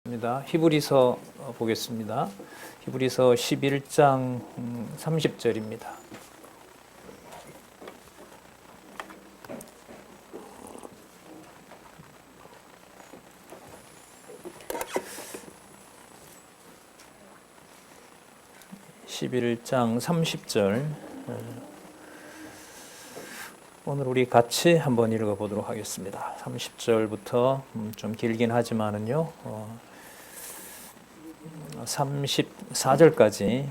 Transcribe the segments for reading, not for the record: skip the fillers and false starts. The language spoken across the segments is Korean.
히브리서 보겠습니다. 히브리서 11장 30절입니다. 오늘 우리 같이 한번 읽어보도록 하겠습니다. 30절부터 좀 길긴 하지만은요, 34절까지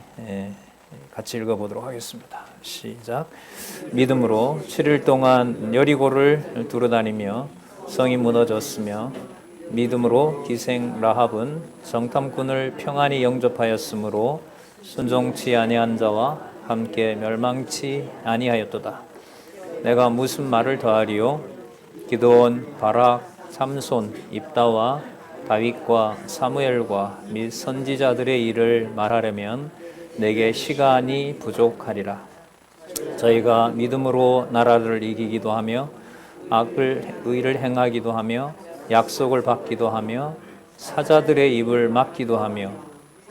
같이 읽어보도록 하겠습니다. 시작. 믿음으로 7일 동안 여리고를 두루다니며 성이 무너졌으며 믿음으로 기생 라합은 정탐꾼을 평안히 영접하였으므로 순종치 아니한 자와 함께 멸망치 아니하였도다. 내가 무슨 말을 더하리요? 기드온, 바락, 삼손, 입다와 다윗과 사무엘과 및 선지자들의 일을 말하려면 내게 시간이 부족하리라. 저희가 믿음으로 나라를 이기기도 하며 의를 행하기도 하며 약속을 받기도 하며 사자들의 입을 막기도 하며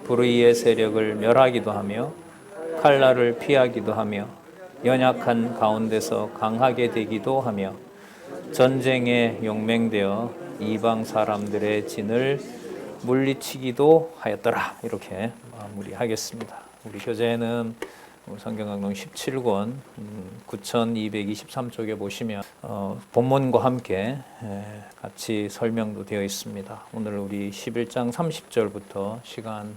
불의의 세력을 멸하기도 하며 칼날을 피하기도 하며 연약한 가운데서 강하게 되기도 하며 전쟁에 용맹되어 이방 사람들의 진을 물리치기도 하였더라. 이렇게 마무리하겠습니다. 우리 교재는 성경강론 17권 9223쪽에 보시면 본문과 함께 같이 설명도 되어 있습니다. 오늘 우리 11장 30절부터 시간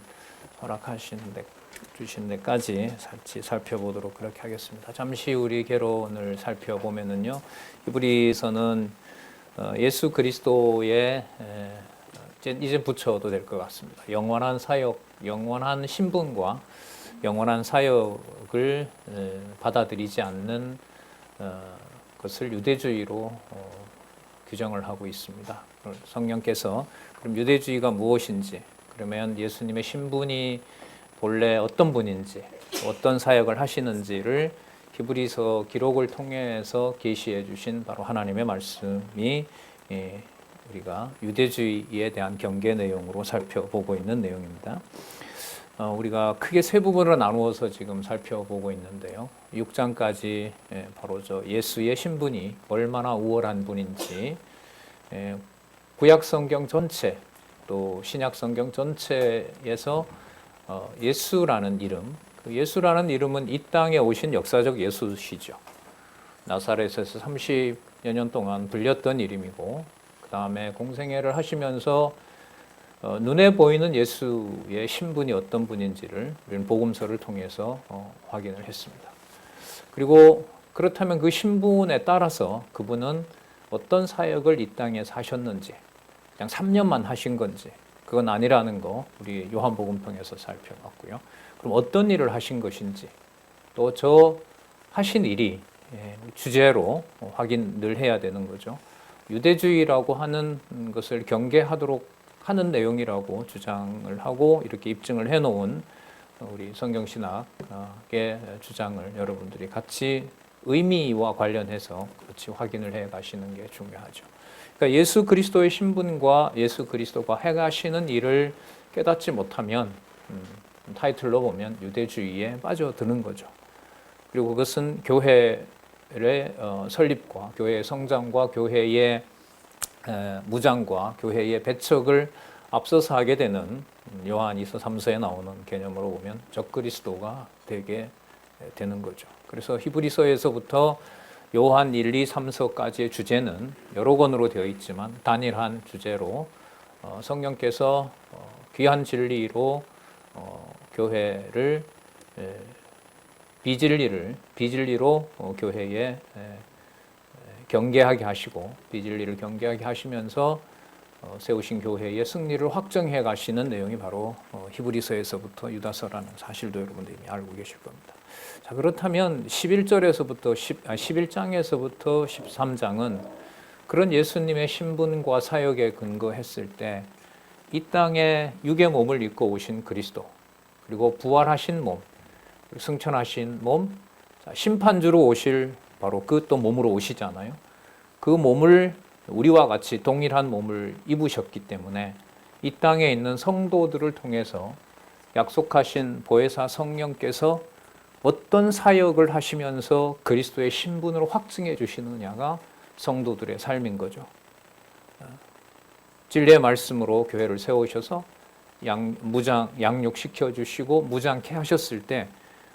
주신 데까지 같이 살펴보도록 그렇게 하겠습니다. 잠시 우리 개론을 살펴보면은요, 히브리서는 예수 그리스도의 이제 붙여도 될 것 같습니다. 영원한 사역, 영원한 신분과 영원한 사역을 받아들이지 않는 것을 유대주의로 규정을 하고 있습니다. 성령께서 그럼 유대주의가 무엇인지, 그러면 예수님의 신분이 본래 어떤 분인지, 어떤 사역을 하시는지를 히브리서 기록을 통해서 계시해 주신 바로 하나님의 말씀이 우리가 유대주의에 대한 경계 내용으로 살펴보고 있는 내용입니다. 우리가 크게 세 부분으로 나누어서 지금 살펴보고 있는데요. 6장까지 바로 예수의 신분이 얼마나 우월한 분인지, 구약 성경 전체 또 신약 성경 전체에서 예수라는 이름, 그 예수라는 이름은 이 땅에 오신 역사적 예수시죠. 나사렛에서 30여 년 동안 불렸던 이름이고, 그 다음에 공생애를 하시면서 눈에 보이는 예수의 신분이 어떤 분인지를 우리는 복음서를 통해서 확인을 했습니다. 그리고 그렇다면 그 신분에 따라서 그분은 어떤 사역을 이 땅에서 하셨는지, 그냥 3년만 하신 건지, 그건 아니라는 거 우리 요한복음 통해서 살펴봤고요. 그럼 어떤 일을 하신 것인지, 또 저 하신 일이 주제로 확인을 해야 되는 거죠. 유대주의라고 하는 것을 경계하도록 하는 내용이라고 주장을 하고 이렇게 입증을 해놓은 우리 성경신학의 주장을 여러분들이 같이 의미와 관련해서 같이 확인을 해 가시는 게 중요하죠. 그러니까 예수 그리스도의 신분과 예수 그리스도가 해가시는 일을 깨닫지 못하면 타이틀로 보면 유대주의에 빠져드는 거죠. 그리고 그것은 교회의 설립과 교회의 성장과 교회의 무장과 교회의 배척을 앞서서 하게 되는 요한이서 3서에 나오는 개념으로 보면 적그리스도가 되게 되는 거죠. 그래서 히브리서에서부터 요한 1, 2, 3서까지의 주제는 여러 권으로 되어 있지만 단일한 주제로 성령께서 귀한 진리로 교회를 비진리로 교회에 경계하게 하시고 비진리를 경계하게 하시면서 세우신 교회의 승리를 확정해 가시는 내용이 바로 히브리서에서부터 유다서라는 사실도 여러분들이 알고 계실 겁니다. 자, 그렇다면 11장에서부터 13장은 그런 예수님의 신분과 사역에 근거했을 때 이 땅에 육의 몸을 입고 오신 그리스도, 그리고 부활하신 몸, 승천하신 몸, 심판주로 오실 바로 그 또 몸으로 오시잖아요. 그 몸을 우리와 같이 동일한 몸을 입으셨기 때문에 이 땅에 있는 성도들을 통해서 약속하신 보혜사 성령께서 어떤 사역을 하시면서 그리스도의 신분을 확증해 주시느냐가 성도들의 삶인 거죠. 진리의 말씀으로 교회를 세우셔서 양육시켜 주시고 무장케 하셨을 때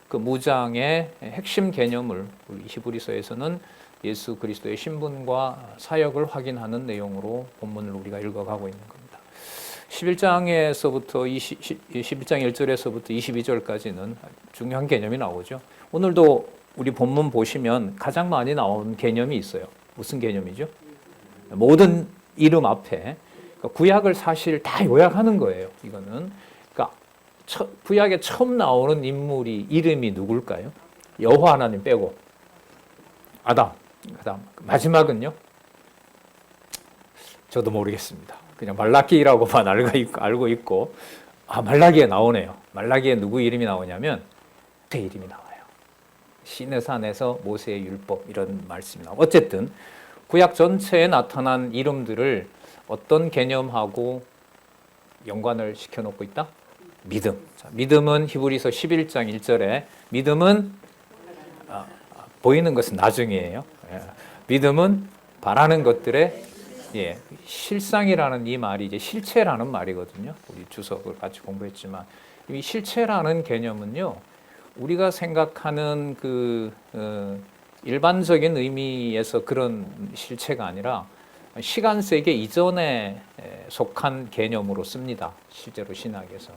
그 무장의 핵심 개념을 우리 히브리서에서는 예수 그리스도의 신분과 사역을 확인하는 내용으로 본문을 우리가 읽어가고 있는 겁니다. 11장 1절에서부터 22절까지는 중요한 개념이 나오죠. 오늘도 우리 본문 보시면 가장 많이 나온 개념이 있어요. 무슨 개념이죠? 모든 이름 앞에 구약을 사실 다 요약하는 거예요. 이거는 그러니까 구약에 처음 나오는 인물이 이름이 누굴까요? 여호와 하나님 빼고 아담. 그다음 마지막은요? 저도 모르겠습니다. 그냥 말라기라고만 알고 있고 말라기에 나오네요. 말라기에 누구 이름이 나오냐면 모세 이름이 나와요. 시내산에서 모세의 율법 이런 말씀이 나와요. 어쨌든 구약 전체에 나타난 이름들을 어떤 개념하고 연관을 시켜놓고 있다? 믿음. 자, 믿음은 히브리서 11장 1절에 믿음은 보이는 것은 나중이에요. 믿음은 바라는 것들의 실상이라는 이 말이 이제 실체라는 말이거든요. 우리 주석을 같이 공부했지만 이 실체라는 개념은요, 우리가 생각하는 그 일반적인 의미에서 그런 실체가 아니라 시간 세계 이전에 속한 개념으로 씁니다. 실제로 신학에서.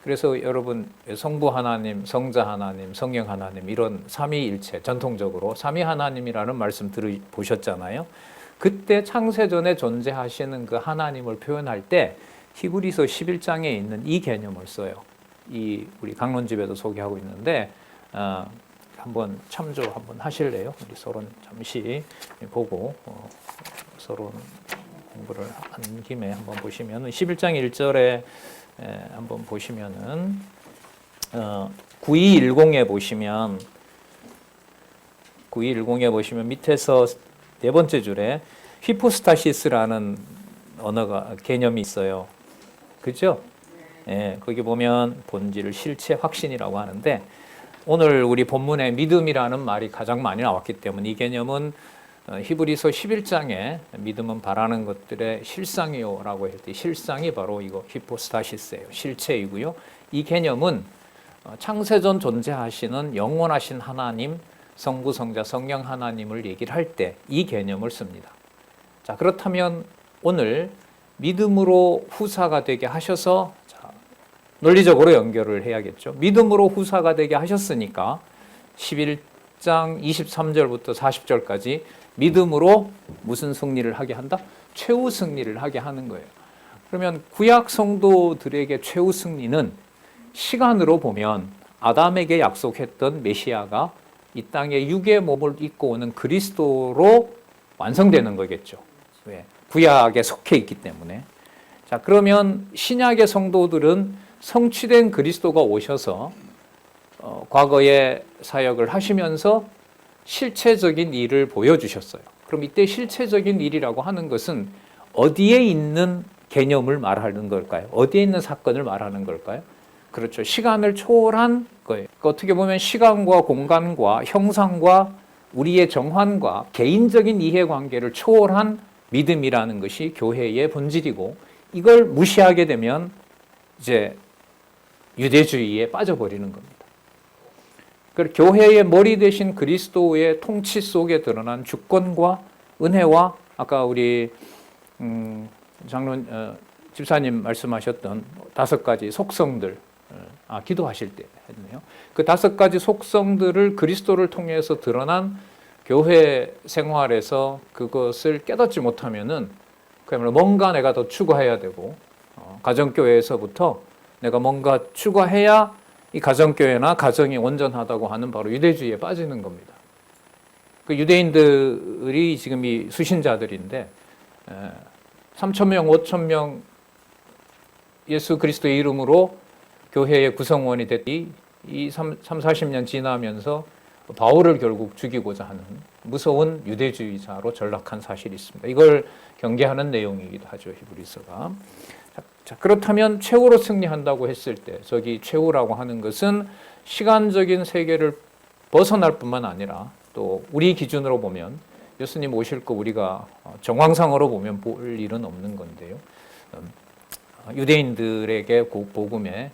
그래서 여러분 성부 하나님, 성자 하나님, 성령 하나님 이런 삼위일체 전통적으로 삼위 하나님이라는 말씀 들어보셨잖아요. 그때 창세전에 존재하시는 그 하나님을 표현할 때 히브리서 11장에 있는 이 개념을 써요. 이 우리 강론집에도 소개하고 있는데 한번 참조 한번 하실래요? 우리 서로 잠시 보고 서로 공부를 한 김에 한번 보시면 11장 1절에 한번 보시면은 9210에 보시면 밑에서 네 번째 줄에 히포스타시스라는 언어가 개념이 있어요. 그죠? 거기 보면 본질, 실체, 확신이라고 하는데 오늘 우리 본문에 믿음이라는 말이 가장 많이 나왔기 때문에 이 개념은 히브리서 11장에 믿음은 바라는 것들의 실상이요 라고 할 때 실상이 바로 이거 히포스타시스예요. 실체이고요. 이 개념은 창세전 존재하시는 영원하신 하나님, 성부, 성자, 성령 하나님을 얘기를 할 때 이 개념을 씁니다. 자, 그렇다면 오늘 믿음으로 후사가 되게 하셔서 논리적으로 연결을 해야겠죠. 믿음으로 후사가 되게 하셨으니까 11장 23절부터 40절까지 믿음으로 무슨 승리를 하게 한다? 최후 승리를 하게 하는 거예요. 그러면 구약 성도들에게 최후 승리는 시간으로 보면 아담에게 약속했던 메시아가 이 땅에 육의 몸을 입고 오는 그리스도로 완성되는 거겠죠. 왜? 구약에 속해 있기 때문에. 자, 그러면 신약의 성도들은 성취된 그리스도가 오셔서 과거의 사역을 하시면서 실체적인 일을 보여주셨어요. 그럼 이때 실체적인 일이라고 하는 것은 어디에 있는 개념을 말하는 걸까요? 어디에 있는 사건을 말하는 걸까요? 그렇죠. 시간을 초월한 거예요. 그러니까 어떻게 보면 시간과 공간과 형상과 우리의 정환과 개인적인 이해관계를 초월한 믿음이라는 것이 교회의 본질이고 이걸 무시하게 되면 이제 유대주의에 빠져버리는 겁니다. 교회의 머리 대신 그리스도의 통치 속에 드러난 주권과 은혜와 아까 우리 집사님 말씀하셨던 5가지 속성들, 기도하실 때 했네요. 그 5가지 속성들을 그리스도를 통해서 드러난 교회 생활에서 그것을 깨닫지 못하면은 그야말로 뭔가 내가 더 추구해야 되고 가정교회에서부터 내가 뭔가 추구해야 이 가정교회나 가정이 온전하다고 하는 바로 유대주의에 빠지는 겁니다. 그 유대인들이 지금 이 수신자들인데 3,000명, 5,000명 예수 그리스도의 이름으로 교회의 구성원이 됐디 이 40년 지나면서 바울을 결국 죽이고자 하는 무서운 유대주의자로 전락한 사실이 있습니다. 이걸 경계하는 내용이기도 하죠, 히브리서가. 자, 그렇다면 최후로 승리한다고 했을 때 저기 최후라고 하는 것은 시간적인 세계를 벗어날 뿐만 아니라 또 우리 기준으로 보면 예수님 오실 거 우리가 정황상으로 보면 볼 일은 없는 건데요. 유대인들에게 복음의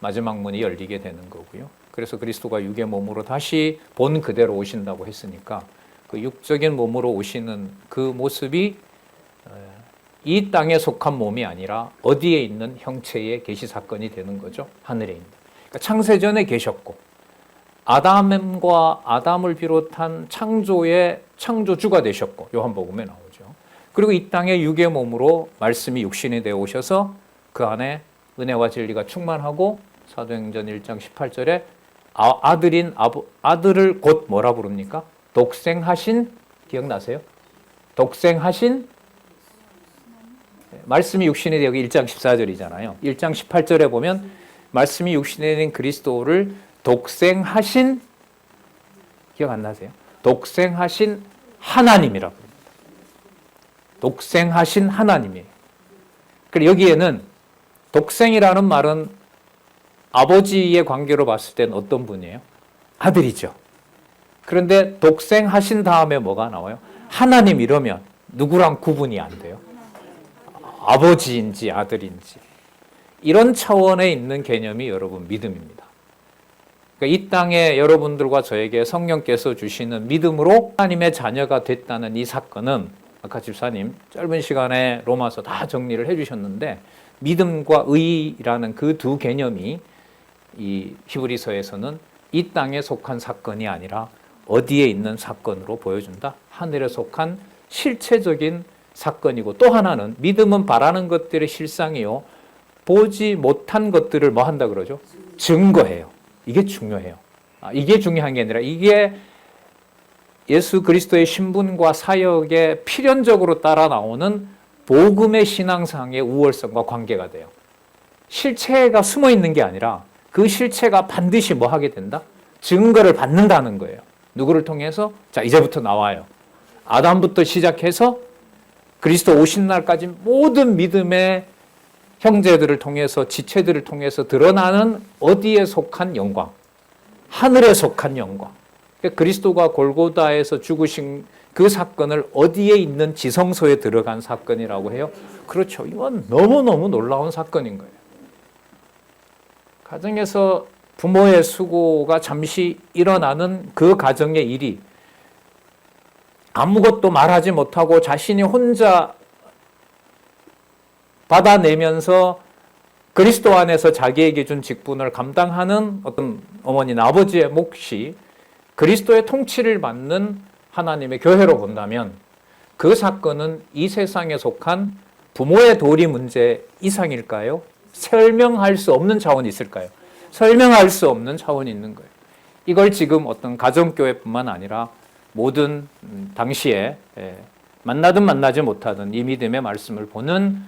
마지막 문이 열리게 되는 거고요. 그래서 그리스도가 육의 몸으로 다시 본 그대로 오신다고 했으니까 그 육적인 몸으로 오시는 그 모습이 이 땅에 속한 몸이 아니라 어디에 있는 형체의 계시 사건이 되는 거죠. 하늘에 있는. 그러니까 창세전에 계셨고 아담을 비롯한 창조의 창조주가 되셨고 요한복음에 나오죠. 그리고 이 땅에 육의 몸으로 말씀이 육신이 되어 오셔서 그 안에 은혜와 진리가 충만하고 사도행전 1장 18절에 아들을 곧 뭐라 부릅니까? 독생하신, 기억나세요? 독생하신 말씀이 육신이 되어 1장 14절이잖아요. 1장 18절에 보면 말씀이 육신이 된 그리스도를 독생하신, 기억 안 나세요? 독생하신 하나님이라고 합니다. 독생하신 하나님이에요. 그리고 여기에는 독생이라는 말은 아버지의 관계로 봤을 때는 어떤 분이에요? 아들이죠. 그런데 독생하신 다음에 뭐가 나와요? 하나님 이러면 누구랑 구분이 안 돼요? 아버지인지 아들인지. 이런 차원에 있는 개념이 여러분 믿음입니다. 그러니까 이 땅에 여러분들과 저에게 성령께서 주시는 믿음으로 하나님의 자녀가 됐다는 이 사건은 아까 집사님 짧은 시간에 로마서 다 정리를 해주셨는데 믿음과 의라는 그 두 개념이 이 히브리서에서는 이 땅에 속한 사건이 아니라 어디에 있는 사건으로 보여준다. 하늘에 속한 실체적인 사건이고 또 하나는 믿음은 바라는 것들의 실상이요. 보지 못한 것들을 뭐 한다 그러죠? 증거해요. 이게 중요해요. 이게 중요한 게 아니라 이게 예수 그리스도의 신분과 사역에 필연적으로 따라 나오는 복음의 신앙상의 우월성과 관계가 돼요. 실체가 숨어 있는 게 아니라 그 실체가 반드시 뭐 하게 된다? 증거를 받는다는 거예요. 누구를 통해서? 자, 이제부터 나와요. 아담부터 시작해서 그리스도 오신 날까지 모든 믿음의 형제들을 통해서 지체들을 통해서 드러나는 어디에 속한 영광? 하늘에 속한 영광. 그리스도가 골고다에서 죽으신 그 사건을 어디에 있는 지성소에 들어간 사건이라고 해요? 그렇죠. 이건 너무너무 놀라운 사건인 거예요. 가정에서 부모의 수고가 잠시 일어나는 그 가정의 일이 아무것도 말하지 못하고 자신이 혼자 받아내면서 그리스도 안에서 자기에게 준 직분을 감당하는 어떤 어머니나 아버지의 몫이 그리스도의 통치를 받는 하나님의 교회로 본다면 그 사건은 이 세상에 속한 부모의 도리 문제 이상일까요? 설명할 수 없는 차원이 있을까요? 설명할 수 없는 차원이 있는 거예요. 이걸 지금 어떤 가정교회뿐만 아니라 모든 당시에 만나든 만나지 못하든 이 믿음의 말씀을 보는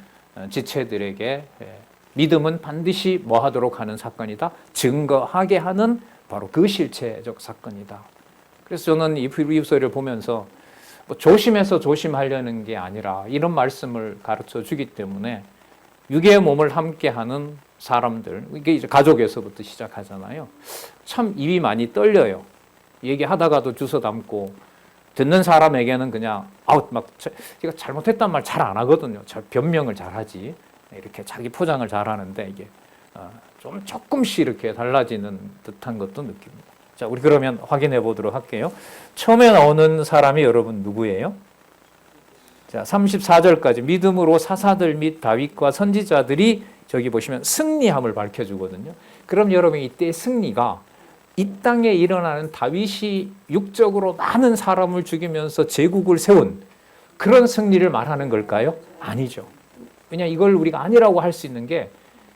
지체들에게 믿음은 반드시 뭐 하도록 하는 사건이다? 증거하게 하는 바로 그 실체적 사건이다. 그래서 저는 이 히브리서를 보면서 뭐 조심해서 조심하려는 게 아니라 이런 말씀을 가르쳐 주기 때문에 육의 몸을 함께하는 사람들, 이게 이제 가족에서부터 시작하잖아요. 참 입이 많이 떨려요. 얘기하다가도 주워 담고 듣는 사람에게는 그냥 막 제가 잘못했단 말 잘 안 하거든요. 변명을 잘 하지. 이렇게 자기 포장을 잘 하는데 이게 좀 조금씩 이렇게 달라지는 듯한 것도 느낍니다. 자, 우리 그러면 확인해 보도록 할게요. 처음에 나오는 사람이 여러분 누구예요? 자, 34절까지 믿음으로 사사들 및 다윗과 선지자들이 저기 보시면 승리함을 밝혀주거든요. 그럼 여러분 이때 승리가 이 땅에 일어나는 다윗이 육적으로 많은 사람을 죽이면서 제국을 세운 그런 승리를 말하는 걸까요? 아니죠. 왜냐 이걸 우리가 아니라고 할 수 있는 게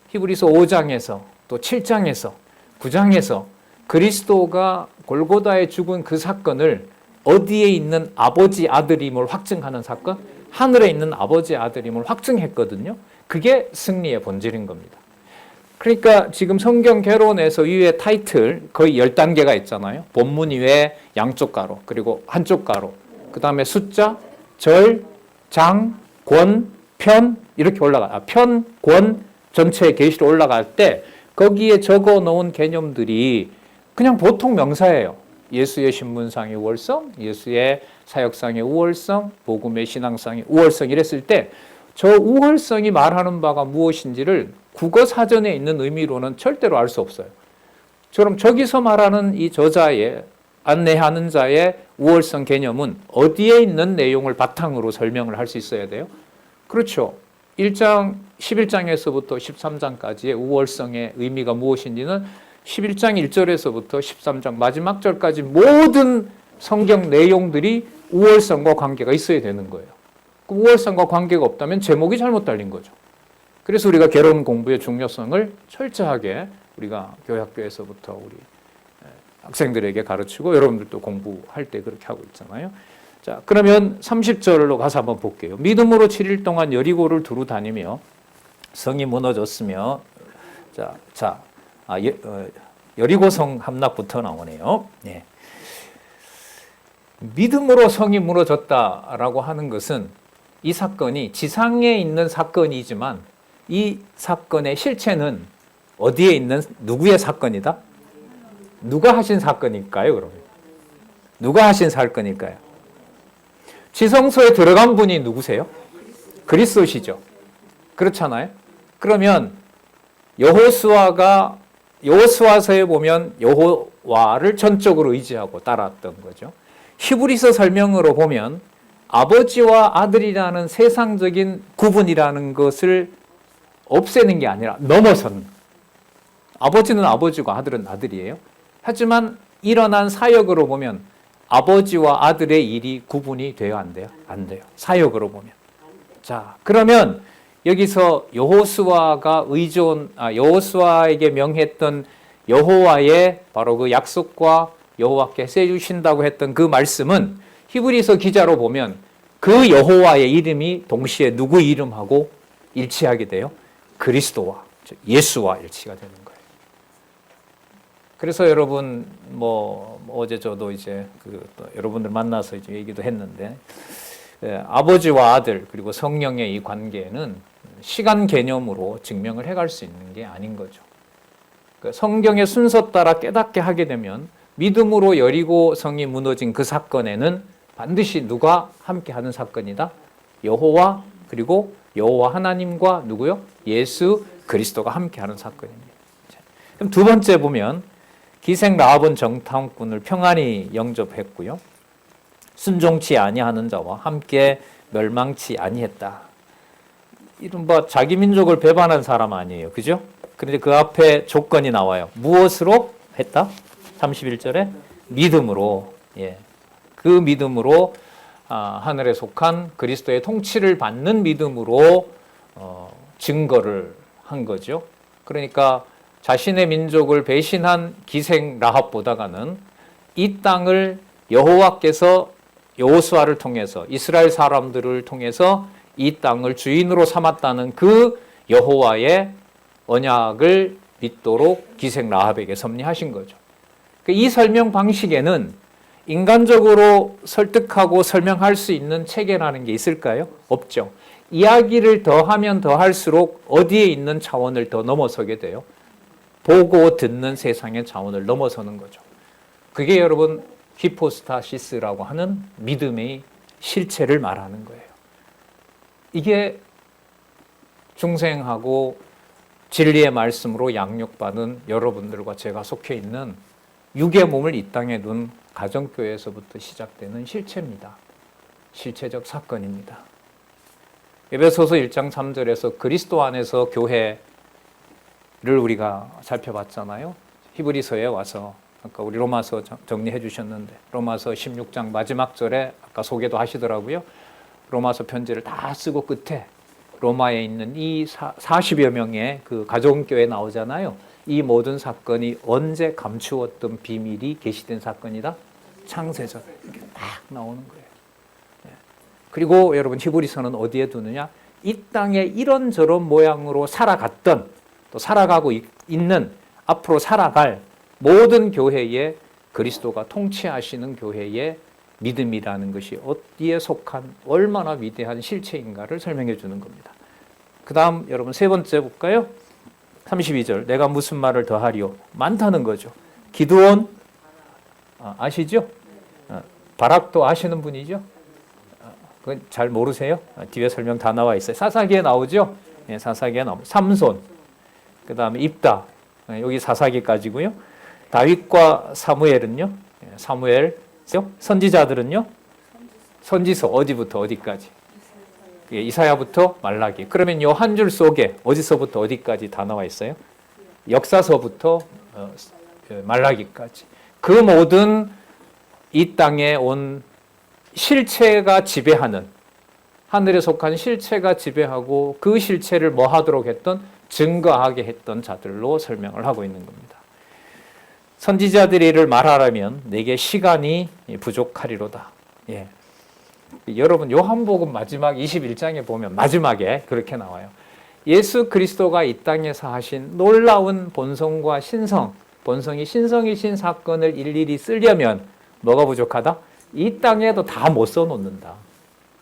히브리서 5장에서 또 7장에서 9장에서 그리스도가 골고다에 죽은 그 사건을 어디에 있는 아버지 아들임을 확증하는 사건, 하늘에 있는 아버지 아들임을 확증했거든요. 그게 승리의 본질인 겁니다. 그러니까 지금 성경 개론에서 위에 타이틀 거의 10단계가 있잖아요. 본문 위에 양쪽 가로, 그리고 한쪽 가로, 그 다음에 숫자, 절, 장, 권, 편 이렇게 편, 권 전체의 계시로 올라갈 때 거기에 적어 놓은 개념들이 그냥 보통 명사예요. 예수의 신분상의 우월성, 예수의 사역상의 우월성, 복음의 신앙상의 우월성 이랬을 때 저 우월성이 말하는 바가 무엇인지를 국어 사전에 있는 의미로는 절대로 알 수 없어요. 그럼 저기서 말하는 이 저자의 안내하는 자의 우월성 개념은 어디에 있는 내용을 바탕으로 설명을 할 수 있어야 돼요? 그렇죠. 1장, 11장에서부터 13장까지의 우월성의 의미가 무엇인지는 11장 1절에서부터 13장 마지막 절까지 모든 성경 내용들이 우월성과 관계가 있어야 되는 거예요. 그 우월성과 관계가 없다면 제목이 잘못 달린 거죠. 그래서 우리가 개론 공부의 중요성을 철저하게 우리가 교회학교에서부터 우리 학생들에게 가르치고 여러분들도 공부할 때 그렇게 하고 있잖아요. 자, 그러면 30절로 가서 한번 볼게요. 믿음으로 7일 동안 여리고를 두루 다니며 성이 무너졌으며 여리고성 함락부터 나오네요. 네. 믿음으로 성이 무너졌다라고 하는 것은 이 사건이 지상에 있는 사건이지만 이 사건의 실체는 어디에 있는 누구의 사건이다? 누가 하신 사건일까요, 그러면? 누가 하신 사건일까요? 지성소에 들어간 분이 누구세요? 그리스도시죠. 그렇잖아요. 그러면 여호수아서에 보면 여호와를 전적으로 의지하고 따랐던 거죠. 히브리서 설명으로 보면 아버지와 아들이라는 세상적인 구분이라는 것을 없애는 게 아니라 넘어선, 아버지는 아버지고 아들은 아들이에요. 하지만 일어난 사역으로 보면 아버지와 아들의 일이 구분이 돼요, 안 돼요? 안 돼요. 사역으로 보면. 자, 그러면 여기서 여호수아에게 명했던 여호와의 바로 그 약속과 여호와께서 해주신다고 했던 그 말씀은 히브리서 기자로 보면 그 여호와의 이름이 동시에 누구 이름하고 일치하게 돼요? 그리스도와, 예수와 일치가 되는 거예요. 그래서 여러분, 어제 저도 이제 여러분들 만나서 이제 얘기도 했는데, 아버지와 아들, 그리고 성령의 이 관계는 시간 개념으로 증명을 해갈 수 있는 게 아닌 거죠. 성경의 순서 따라 깨닫게 하게 되면 믿음으로 여리고 성이 무너진 그 사건에는 반드시 누가 함께 하는 사건이다? 여호와, 그리고 여호와 하나님과 누구요? 예수 그리스도가 함께 하는 사건입니다. 그럼 두 번째 보면 기생 라합은 정탐꾼을 평안히 영접했고요. 순종치 아니하는 자와 함께 멸망치 아니했다. 이른바 자기 민족을 배반한 사람 아니에요. 그죠? 그런데 그 앞에 조건이 나와요. 무엇으로 했다? 31절에 믿음으로. 예. 그 믿음으로 하늘에 속한 그리스도의 통치를 받는 믿음으로 증거를 한 거죠. 그러니까 자신의 민족을 배신한 기생 라합보다는 이 땅을 여호와께서 여호수아를 통해서 이스라엘 사람들을 통해서 이 땅을 주인으로 삼았다는 그 여호와의 언약을 믿도록 기생 라합에게 섭리하신 거죠. 이 설명 방식에는 인간적으로 설득하고 설명할 수 있는 체계라는 게 있을까요? 없죠. 이야기를 더 하면 더 할수록 어디에 있는 차원을 더 넘어서게 돼요? 보고 듣는 세상의 차원을 넘어서는 거죠. 그게 여러분 히포스타시스라고 하는 믿음의 실체를 말하는 거예요. 이게 중생하고 진리의 말씀으로 양육받은 여러분들과 제가 속해 있는 육의 몸을 이 땅에 둔 가정교회에서부터 시작되는 실체입니다. 실체적 사건입니다. 에베소서 1장 3절에서 그리스도 안에서 교회를 우리가 살펴봤잖아요. 히브리서에 와서 아까 우리 로마서 정리해 주셨는데 로마서 16장 마지막 절에 아까 소개도 하시더라고요. 로마서 편지를 다 쓰고 끝에 로마에 있는 이 40여 명의 그 가정교회 나오잖아요. 이 모든 사건이 언제 감추었던 비밀이 계시된 사건이다? 창세전. 이렇게 딱 나오는 거예요. 그리고 여러분 히브리서는 어디에 두느냐? 이 땅에 이런저런 모양으로 살아갔던 또 또 살아가고 있는 앞으로 살아갈 모든 교회에 그리스도가 통치하시는 교회의 믿음이라는 것이 어디에 속한 얼마나 위대한 실체인가를 설명해 주는 겁니다. 그 다음 여러분 세 번째 볼까요? 32절 내가 무슨 말을 더하리요? 많다는 거죠. 기드온 아시죠? 바락도 아시는 분이죠? 그건 잘 모르세요? 뒤에 설명 다 나와 있어요. 사사기에 나오죠? 예, 사사기에 나오고 삼손, 그 다음에 입다, 여기 사사기까지고요. 다윗과 사무엘은요? 사무엘, 선지자들은요? 선지서 어디부터 어디까지? 예, 이사야부터 말라기. 그러면 요 한 줄 속에 어디서부터 어디까지 다 나와 있어요? 역사서부터 말라기까지. 그 모든 이 땅에 온 실체가 지배하는, 하늘에 속한 실체가 지배하고 그 실체를 뭐 하도록 했던? 증거하게 했던 자들로 설명을 하고 있는 겁니다. 선지자들이 이를 말하라면 내게 시간이 부족하리로다. 예. 여러분 요한복음 마지막 21장에 보면 마지막에 그렇게 나와요. 예수 그리스도가 이 땅에서 하신 놀라운 본성과 신성, 본성이 신성이신 사건을 일일이 쓰려면 뭐가 부족하다? 이 땅에도 다 못 써놓는다.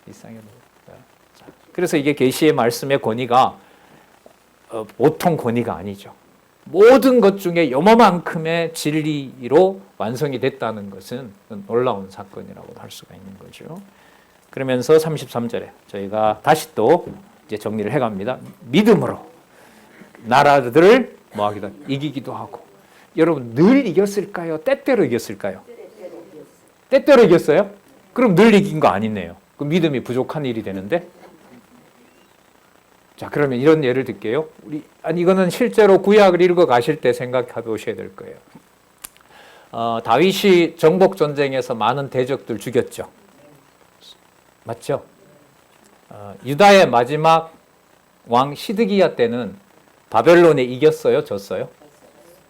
이 땅에도. 그래서 이게 계시의 말씀의 권위가 보통 권위가 아니죠. 모든 것 중에 요만큼의 진리로 완성이 됐다는 것은 놀라운 사건이라고 할 수가 있는 거죠. 그러면서 33절에 저희가 다시 또 이제 정리를 해갑니다. 믿음으로 나라들을 뭐하기도 이기기도 하고. 여러분 늘 이겼을까요? 때때로 이겼을까요? 때때로 이겼어요? 그럼 늘 이긴 거 아니네요. 그 믿음이 부족한 일이 되는데. 자, 그러면 이런 예를 들게요. 이거는 실제로 구약을 읽어 가실 때 생각해 보셔야 될 거예요. 다윗이 정복 전쟁에서 많은 대적들 죽였죠. 맞죠? 유다의 마지막 왕 시드기야 때는 바벨론에 이겼어요? 졌어요?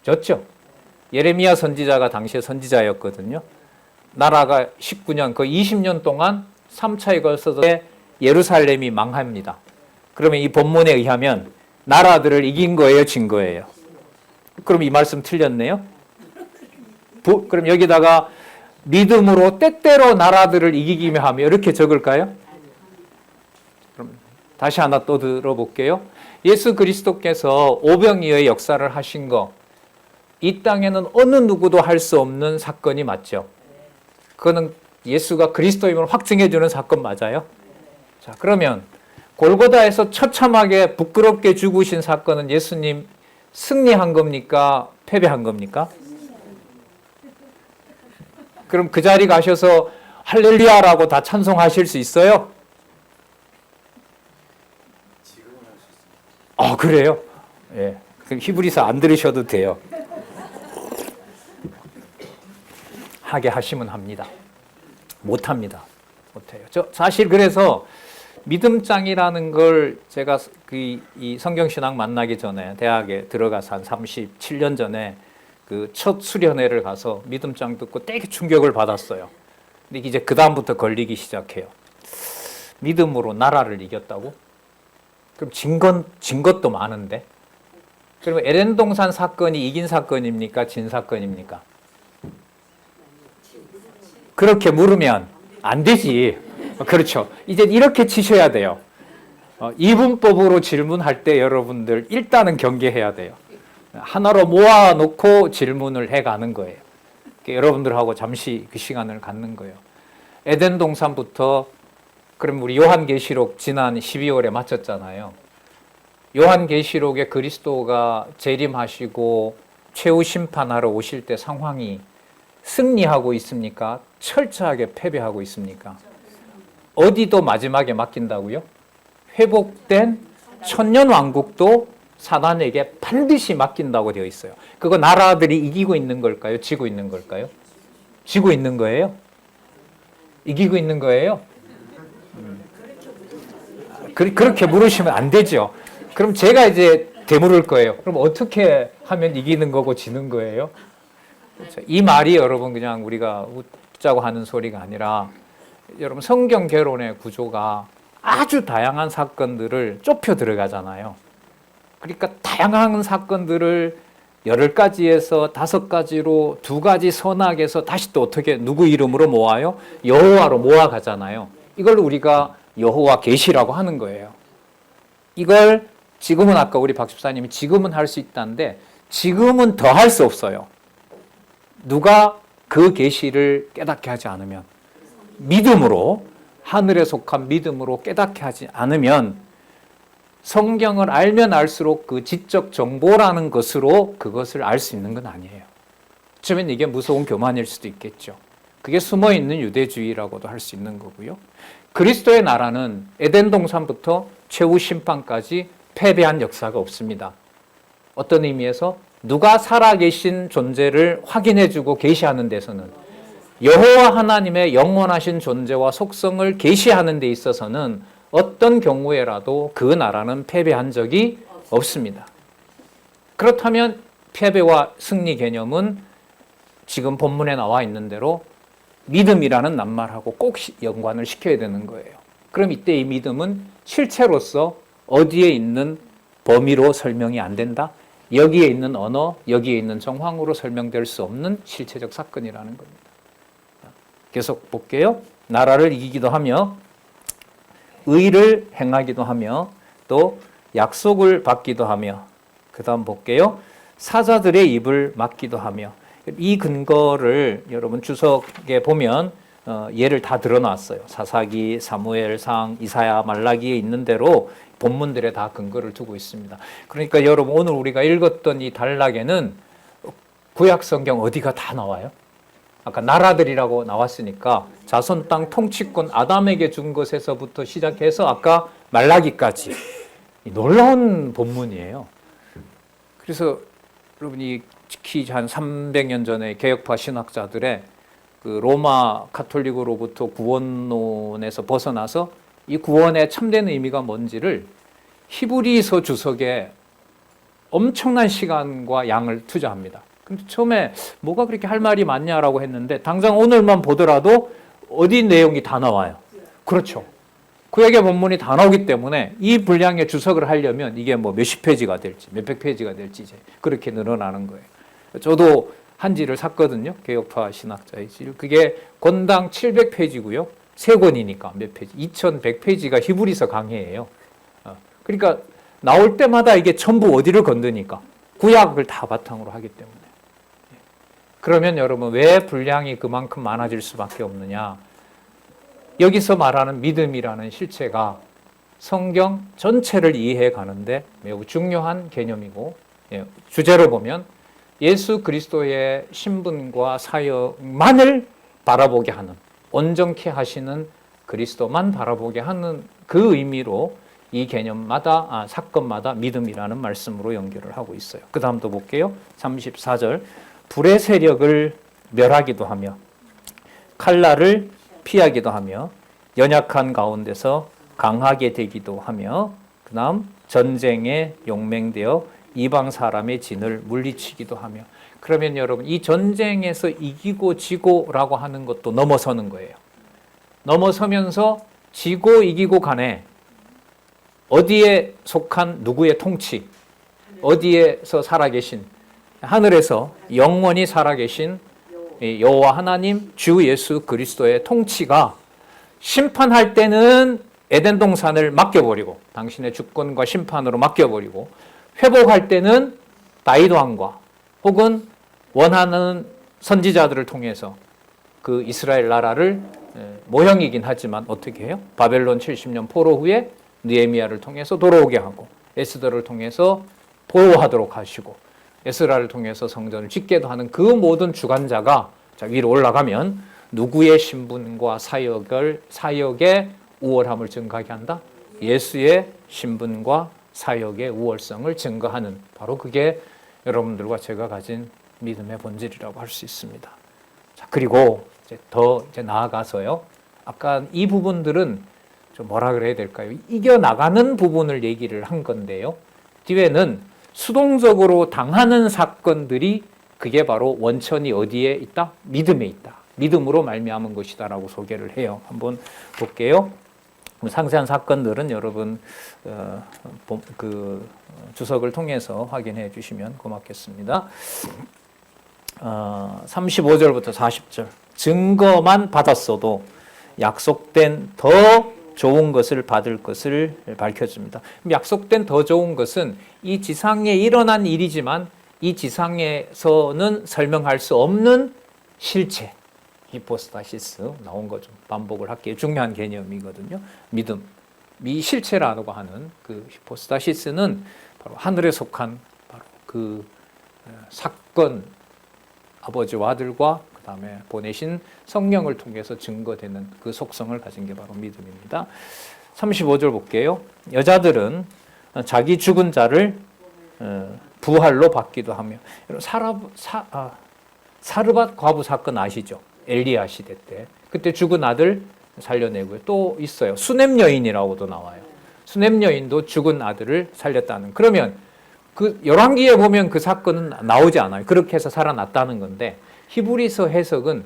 졌죠. 예레미야 선지자가 당시에 선지자였거든요. 나라가 19년, 거의 20년 동안 3차에 걸쳐서 예루살렘이 망합니다. 그러면 이 본문에 의하면 나라들을 이긴 거예요? 진 거예요? 그럼 이 말씀 틀렸네요? 그럼 여기다가 믿음으로 때때로 나라들을 이기기며 하며 이렇게 적을까요? 그럼 다시 하나 또 들어볼게요. 예수 그리스도께서 오병이어의 역사를 하신 거, 이 땅에는 어느 누구도 할 수 없는 사건이 맞죠? 그거는 예수가 그리스도임을 확증해 주는 사건 맞아요? 자, 그러면 골고다에서 처참하게 부끄럽게 죽으신 사건은 예수님 승리한 겁니까? 패배한 겁니까? 그럼 그 자리 가셔서 할렐루야라고 다 찬송하실 수 있어요? 그래요? 예. 그럼 히브리서 안 들으셔도 돼요. 하게 하시면 합니다. 못합니다. 못해요. 사실 그래서 믿음장이라는 걸 제가 이 성경신학 만나기 전에 대학에 들어가서 한 37년 전에 그 첫 수련회를 가서 믿음장 듣고 되게 충격을 받았어요. 근데 이제 그 다음부터 걸리기 시작해요. 믿음으로 나라를 이겼다고? 그럼 진 것도 많은데? 그러면 에덴 동산 사건이 이긴 사건입니까? 진 사건입니까? 그렇게 물으면 안 되지. 그렇죠. 이제 이렇게 치셔야 돼요. 이분법으로 질문할 때 여러분들 일단은 경계해야 돼요. 하나로 모아놓고 질문을 해가는 거예요. 여러분들하고 잠시 그 시간을 갖는 거예요. 에덴 동산부터 그럼 우리 요한계시록 지난 12월에 마쳤잖아요. 요한계시록에 그리스도가 재림하시고 최후 심판하러 오실 때 상황이 승리하고 있습니까? 철저하게 패배하고 있습니까? 어디도 마지막에 맡긴다고요? 회복된 천년왕국도 사단에게 반드시 맡긴다고 되어 있어요. 그거 나라들이 이기고 있는 걸까요? 지고 있는 걸까요? 지고 있는 거예요? 이기고 있는 거예요? 그렇게 물으시면 안 되죠. 그럼 제가 이제 되물을 거예요. 그럼 어떻게 하면 이기는 거고 지는 거예요? 그렇죠. 이 말이 여러분 그냥 우리가 웃자고 하는 소리가 아니라 여러분 성경 개론의 구조가 아주 다양한 사건들을 좁혀 들어가잖아요. 그러니까 다양한 사건들을 10가지에서 5가지로 2가지 선악에서 다시 또 어떻게 누구 이름으로 모아요? 여호와로 모아가잖아요. 이걸 우리가 여호와 계시라고 하는 거예요. 이걸 지금은 아까 우리 박 집사님이 지금은 할 수 있다는데 지금은 더 할 수 없어요. 누가 그 계시를 깨닫게 하지 않으면, 믿음으로, 하늘에 속한 믿음으로 깨닫게 하지 않으면, 성경을 알면 알수록 그 지적 정보라는 것으로 그것을 알 수 있는 건 아니에요. 어쩌면 이게 무서운 교만일 수도 있겠죠. 그게 숨어있는 유대주의라고도 할 수 있는 거고요. 그리스도의 나라는 에덴 동산부터 최후 심판까지 패배한 역사가 없습니다. 어떤 의미에서 누가 살아계신 존재를 확인해주고 계시하는 데서는, 여호와 하나님의 영원하신 존재와 속성을 계시하는 데 있어서는 어떤 경우에라도 그 나라는 패배한 적이 없습니다. 그렇다면 패배와 승리 개념은 지금 본문에 나와 있는 대로 믿음이라는 낱말하고 꼭 연관을 시켜야 되는 거예요. 그럼 이때 이 믿음은 실체로서 어디에 있는 범위로 설명이 안 된다? 여기에 있는 언어, 여기에 있는 정황으로 설명될 수 없는 실체적 사건이라는 겁니다. 계속 볼게요. 나라를 이기기도 하며 의를 행하기도 하며 또 약속을 받기도 하며, 그 다음 볼게요. 사자들의 입을 막기도 하며. 이 근거를 여러분 주석에 보면 예를 다 드러놨어요. 사사기, 사무엘상, 이사야, 말라기에 있는 대로 본문들에 다 근거를 두고 있습니다. 그러니까 여러분 오늘 우리가 읽었던 이 단락에는 구약 성경 어디가 다 나와요? 아까 나라들이라고 나왔으니까 자손 땅 통치권 아담에게 준 것에서부터 시작해서 아까 말라기까지 놀라운 본문이에요. 그래서 여러분이 특히 한 300년 전에 개혁파 신학자들의 그 로마 가톨릭으로부터 구원론에서 벗어나서 이 구원의 참된 의미가 뭔지를 히브리서 주석에 엄청난 시간과 양을 투자합니다. 근데 처음에 뭐가 그렇게 할 말이 많냐라고 했는데 당장 오늘만 보더라도 어디 내용이 다 나와요. 그렇죠. 구약의 본문이 다 나오기 때문에 이 분량의 주석을 하려면 이게 뭐 몇십 페이지가 될지 몇백 페이지가 될지 이제 그렇게 늘어나는 거예요. 저도 한지를 샀거든요. 개혁파 신학자의 지. 그게 권당 700페이지고요. 3권이니까 몇 페이지? 2100페이지가 히브리서 강해예요. 그러니까 나올 때마다 이게 전부 어디를 건드니까 구약을 다 바탕으로 하기 때문에. 그러면 여러분 왜 분량이 그만큼 많아질 수밖에 없느냐? 여기서 말하는 믿음이라는 실체가 성경 전체를 이해해 가는데 매우 중요한 개념이고, 주제로 보면 예수 그리스도의 신분과 사역만을 바라보게 하는, 온전케 하시는 그리스도만 바라보게 하는 그 의미로 이 개념마다, 사건마다 믿음이라는 말씀으로 연결을 하고 있어요. 그 다음도 볼게요. 34절. 불의 세력을 멸하기도 하며 칼날을 피하기도 하며 연약한 가운데서 강하게 되기도 하며, 그 다음 전쟁에 용맹되어 이방 사람의 진을 물리치기도 하며. 그러면 여러분 이 전쟁에서 이기고 지고라고 하는 것도 넘어서는 거예요. 넘어서면서 지고 이기고 간에 어디에 속한 누구의 통치, 어디에서 살아계신, 하늘에서 영원히 살아계신 여호와 하나님 주 예수 그리스도의 통치가 심판할 때는 에덴 동산을 맡겨버리고 당신의 주권과 심판으로 맡겨버리고, 회복할 때는 다윗 왕과 혹은 원하는 선지자들을 통해서 그 이스라엘 나라를 모형이긴 하지만 어떻게 해요? 바벨론 70년 포로 후에 느헤미야를 통해서 돌아오게 하고 에스더를 통해서 보호하도록 하시고 에스라를 통해서 성전을 짓게도 하는 그 모든 주관자가 위로 올라가면 누구의 신분과 사역의 우월함을 증가하게 한다? 예수의 신분과 사역의 우월성을 증거하는, 바로 그게 여러분들과 제가 가진 믿음의 본질이라고 할 수 있습니다. 자, 그리고 더 나아가서요. 아까 이 부분들은 좀 뭐라 그래야 될까요? 이겨나가는 부분을 얘기를 한 건데요. 뒤에는 수동적으로 당하는 사건들이 그게 바로 원천이 어디에 있다? 믿음에 있다. 믿음으로 말미암은 것이다라고 소개를 해요. 한번 볼게요. 상세한 사건들은 여러분 그 주석을 통해서 확인해 주시면 고맙겠습니다. 35절부터 40절. 증거만 받았어도 약속된 더 좋은 것을 받을 것을 밝혀줍니다. 약속된 더 좋은 것은 이 지상에 일어난 일이지만 이 지상에서는 설명할 수 없는 실체, 히포스타시스 나온 거 좀 반복을 할게요. 중요한 개념이거든요. 믿음, 이 실체라고 하는 그 히포스타시스는 바로 하늘에 속한 바로 그 사건, 아버지와 아들과 그 다음에 보내신 성령을 통해서 증거되는 그 속성을 가진 게 바로 믿음입니다. 35절 볼게요. 여자들은 자기 죽은 자를 부활로 받기도 하며, 사르밧 과부 사건 아시죠? 엘리야 시대 때 그때 죽은 아들 살려내고요. 또 있어요. 수넴 여인이라고도 나와요. 수넴 여인도 죽은 아들을 살렸다는. 그러면 그 열왕기에 보면 그 사건은 나오지 않아요. 그렇게 해서 살아났다는 건데, 히브리서 해석은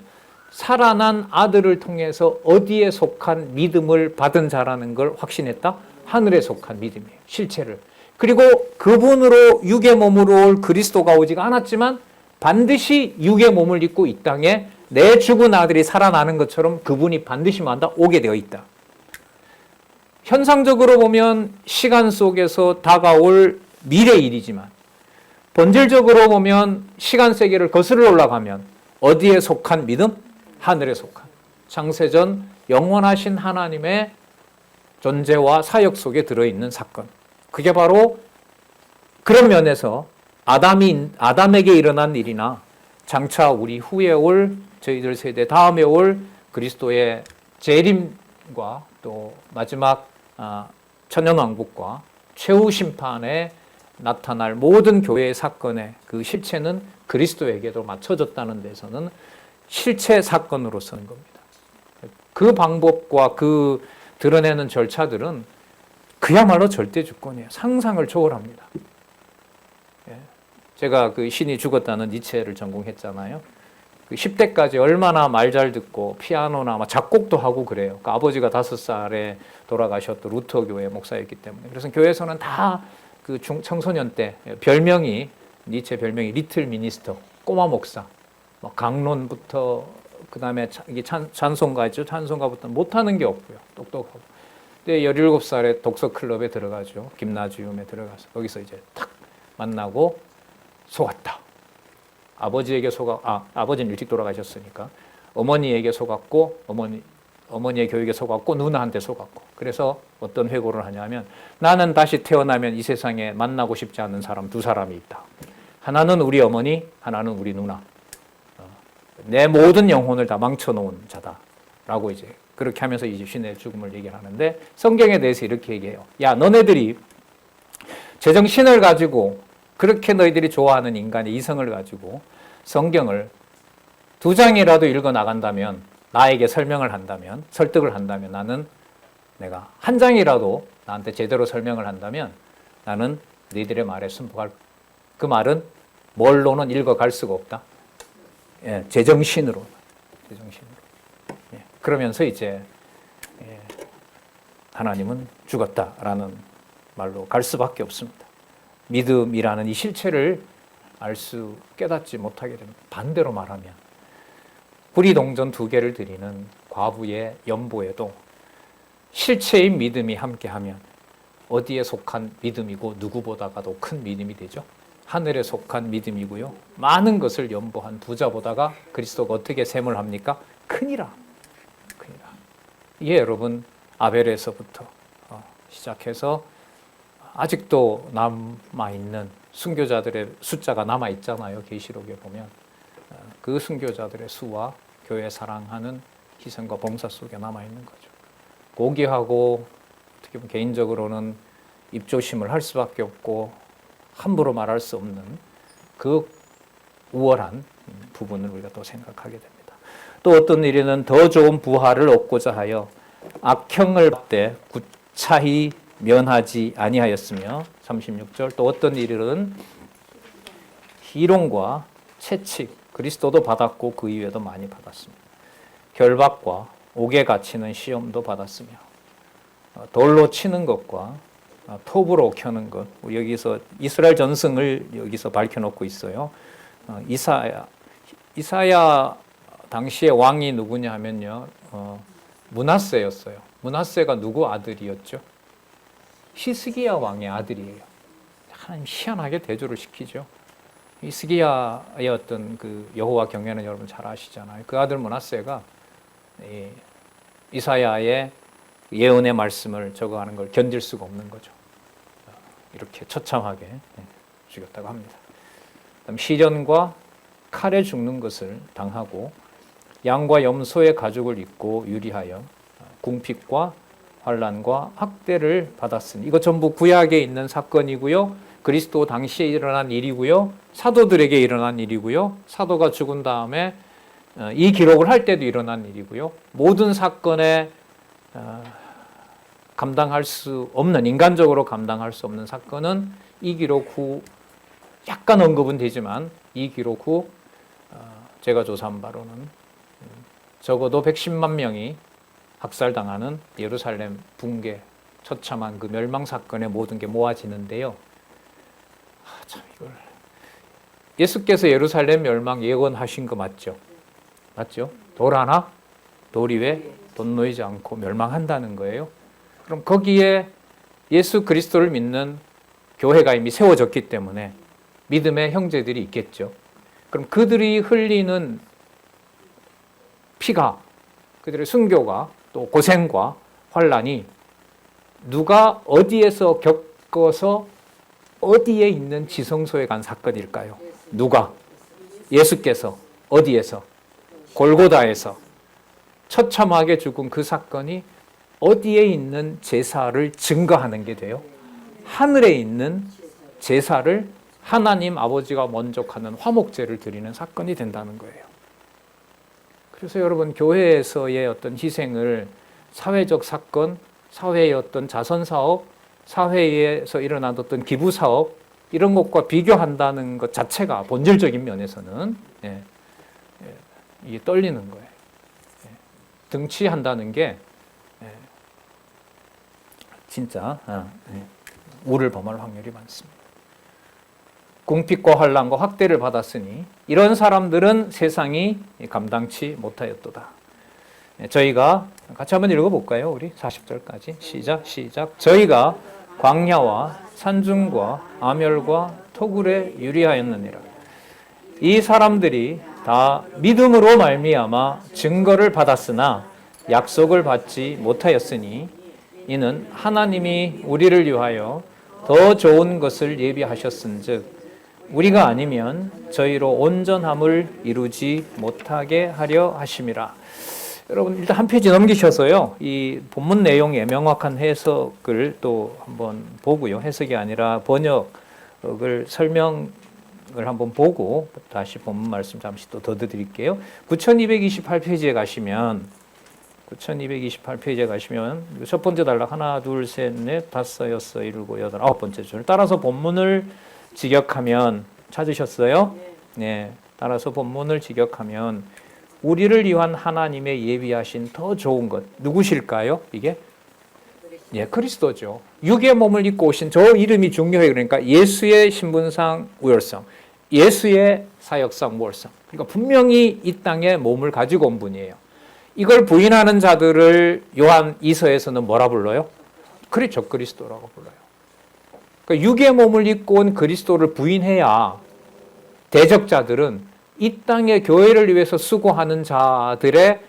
살아난 아들을 통해서 어디에 속한 믿음을 받은 자라는 걸 확신했다? 하늘에 속한 믿음이에요. 실체를. 그리고 그분으로 육의 몸으로 올 그리스도가 오지가 않았지만 반드시 육의 몸을 입고 이 땅에 내 죽은 아들이 살아나는 것처럼 그분이 반드시 오게 되어 있다. 현상적으로 보면 시간 속에서 다가올 미래 일이지만, 본질적으로 보면 시간 세계를 거슬러 올라가면 어디에 속한 믿음? 하늘에 속한, 창세전 영원하신 하나님의 존재와 사역 속에 들어있는 사건. 그게 바로 그런 면에서 아담에게 일어난 일이나 장차 우리 후에 올 저희들 세대 다음에 올 그리스도의 재림과 또 마지막 천년왕국과 최후 심판에 나타날 모든 교회의 사건의 그 실체는 그리스도에게도 맞춰졌다는 데서는 실체 사건으로 서는 겁니다. 그 방법과 그 드러내는 절차들은 그야말로 절대 주권이에요. 상상을 초월합니다. 제가 그 신이 죽었다는 니체를 전공했잖아요. 그 10대까지 얼마나 말 잘 듣고 피아노나 작곡도 하고 그래요. 그 아버지가 5살에 돌아가셨던 루터 교회 목사였기 때문에. 그래서 교회에서는 다 그 청소년 때 별명이, 니체 별명이 리틀 미니스터, 꼬마 목사. 강론부터 그다음에 이게 찬송가 있죠. 찬송가부터 못하는 게 없고요. 똑똑하고. 근데 17살에 독서 클럽에 들어가죠. 김나지움에 들어가서 거기서 이제 탁 만나고 속았다. 아버지에게 아버지는 일찍 돌아가셨으니까 어머니에게 속았고, 어머니의 교육에 속았고, 누나한테 속았고. 그래서 어떤 회고를 하냐면, 나는 다시 태어나면 이 세상에 만나고 싶지 않은 사람 2사람이 있다. 하나는 우리 어머니, 하나는 우리 누나. 내 모든 영혼을 다 망쳐놓은 자다라고 이제 그렇게 하면서 이제 신의 죽음을 얘기를 하는데, 성경에 대해서 이렇게 얘기해요. 야, 너네들이 제정신을 가지고 그렇게 너희들이 좋아하는 인간의 이성을 가지고 성경을 2장이라도 읽어 나간다면, 나에게 설명을 한다면, 설득을 한다면, 내가 1장이라도 나한테 제대로 설명을 한다면 나는 너희들의 말에 순복할. 그 말은 뭘로는 읽어갈 수가 없다. 제정신으로. 그러면서 이제 하나님은 죽었다라는 말로 갈 수밖에 없습니다. 믿음이라는 이 실체를 깨닫지 못하게 됩니다. 반대로 말하면 구리동전 2개를 드리는 과부의 연보에도 실체인 믿음이 함께하면 어디에 속한 믿음이고 누구보다가도 큰 믿음이 되죠. 하늘에 속한 믿음이고요. 많은 것을 연보한 부자보다가 그리스도가 어떻게 셈을 합니까? 크니라. 이게 여러분 아벨에서부터 시작해서 아직도 남아있는 순교자들의 숫자가 남아있잖아요. 계시록에 보면 그 순교자들의 수와 교회 사랑하는 희생과 봉사 속에 남아있는 거죠. 고귀하고 어떻게 보면 개인적으로는 입조심을 할 수밖에 없고 함부로 말할 수 없는 그 우월한 부분을 우리가 또 생각하게 됩니다. 또 어떤 일에는 더 좋은 부활을 얻고자 하여 악형을 받되 구차히 면하지 아니하였으며, 36절, 또 어떤 일은 희롱과 채찍, 그리스도도 받았고 그 이외에도 많이 받았습니다. 결박과 옥에 갇히는 시험도 받았으며, 돌로 치는 것과 톱으로 켜는 것. 여기서 이스라엘 전승을 여기서 밝혀놓고 있어요. 이사야 당시의 왕이 누구냐 하면요, 므낫세였어요. 므낫세가 누구 아들이었죠? 히스기야 왕의 아들이에요. 하나님 희한하게 대조를 시키죠. 히스기야의 어떤 그 여호와 경외는 여러분 잘 아시잖아요. 그 아들 므낫세가 이사야의 예언의 말씀을 적어가는 걸 견딜 수가 없는 거죠. 이렇게 처참하게 죽였다고 합니다. 그다음 시련과 칼에 죽는 것을 당하고 양과 염소의 가죽을 입고 유리하여 궁핍과 환난과 학대를 받았으니, 이거 전부 구약에 있는 사건이고요. 그리스도 당시에 일어난 일이고요. 사도들에게 일어난 일이고요. 사도가 죽은 다음에 이 기록을 할 때도 일어난 일이고요. 모든 사건에 감당할 수 없는, 인간적으로 감당할 수 없는 사건은 이 기록 후 약간 언급은 되지만, 이 기록 후 제가 조사한 바로는 적어도 110만 명이 학살당하는 예루살렘 붕괴, 처참한 그 멸망 사건의 모든 게 모아지는데요. 참 이걸 예수께서 예루살렘 멸망 예언하신 거 맞죠? 맞죠? 돌 하나 돌 위에 돈 놓이지 않고 멸망한다는 거예요. 그럼 거기에 예수 그리스도를 믿는 교회가 이미 세워졌기 때문에 믿음의 형제들이 있겠죠. 그럼 그들이 흘리는 피가, 그들의 순교가 또 고생과 환난이 누가 어디에서 겪어서 어디에 있는 지성소에 간 사건일까요? 누가? 예수께서 어디에서? 골고다에서 처참하게 죽은 그 사건이 어디에 있는 제사를 증거하는 게 돼요? 하늘에 있는 제사를 하나님 아버지가 만족하는 화목제를 드리는 사건이 된다는 거예요. 그래서 여러분, 교회에서의 어떤 희생을 사회적 사건, 사회의 어떤 자선사업, 사회에서 일어난 어떤 기부사업, 이런 것과 비교한다는 것 자체가 본질적인 면에서는 이게 떨리는 거예요. 등치한다는 게 진짜 우를 범할 확률이 많습니다. 궁핍과 환난과 학대를 받았으니 이런 사람들은 세상이 감당치 못하였도다. 저희가 같이 한번 읽어볼까요? 우리 40절까지 시작. 저희가 광야와 산중과 암열과 토굴에 유리하였느니라. 이 사람들이 다 믿음으로 말미암아 증거를 받았으나 약속을 받지 못하였으니 이는 하나님이 우리를 위하여 더 좋은 것을 예비하셨은즉 우리가 아니면 저희로 온전함을 이루지 못하게 하려 하심이라. 여러분, 일단 한 페이지 넘기셔서요, 이 본문 내용의 명확한 해석을 또 한번 보고요. 해석이 아니라 번역을 설명을 한번 보고 다시 본문 말씀 잠시 또 더 드릴게요. 9228페이지에 가시면 첫 번째 단락 하나, 둘, 셋, 넷, 다섯, 여섯, 일곱, 여덟, 아홉 번째 줄 따라서 본문을 직역하면, 찾으셨어요? 네. 따라서 본문을 직역하면 우리를 위한 하나님의 예비하신 더 좋은 것, 누구실까요? 이게? 그리스도죠. 육의 몸을 입고 오신, 저 이름이 중요해요. 그러니까 예수의 신분상 우월성, 예수의 사역상 우월성. 그러니까 분명히 이 땅에 몸을 가지고 온 분이에요. 이걸 부인하는 자들을 요한 2서에서는 뭐라 불러요? 그리스도라고 불러요. 그러니까 육의 몸을 입고 온 그리스도를 부인해야 대적자들은 이 땅의 교회를 위해서 수고하는 자들의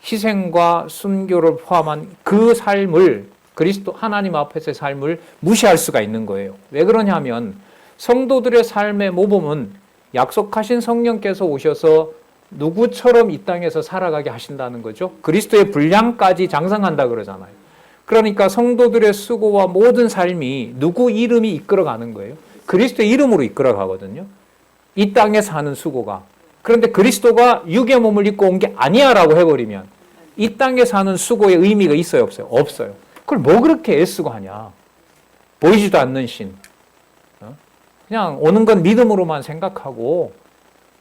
희생과 순교를 포함한 그 삶을, 그리스도 하나님 앞에서의 삶을 무시할 수가 있는 거예요. 왜 그러냐면 성도들의 삶의 모범은 약속하신 성령께서 오셔서 누구처럼 이 땅에서 살아가게 하신다는 거죠. 그리스도의 분량까지 장성한다 그러잖아요. 그러니까 성도들의 수고와 모든 삶이 누구 이름이 이끌어가는 거예요? 그리스도의 이름으로 이끌어가거든요. 이 땅에 사는 수고가. 그런데 그리스도가 육의 몸을 입고 온 게 아니야 라고 해버리면 이 땅에 사는 수고의 의미가 있어요, 없어요? 없어요. 그걸 뭐 그렇게 애쓰고 하냐. 보이지도 않는 신. 그냥 오는 건 믿음으로만 생각하고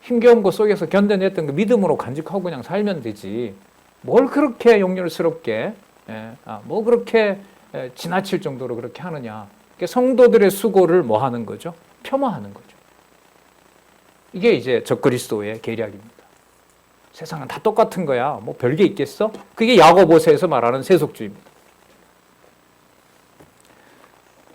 힘겨운 것 속에서 견뎌냈던 그 믿음으로 간직하고 그냥 살면 되지. 뭘 그렇게 용렬스럽게, 뭐 그렇게 지나칠 정도로 그렇게 하느냐. 그러니까 성도들의 수고를 뭐 하는 거죠? 폄하하는 거죠. 이게 이제 적그리스도의 계략입니다. 세상은 다 똑같은 거야. 뭐 별게 있겠어? 그게 야고보서에서 말하는 세속주의입니다.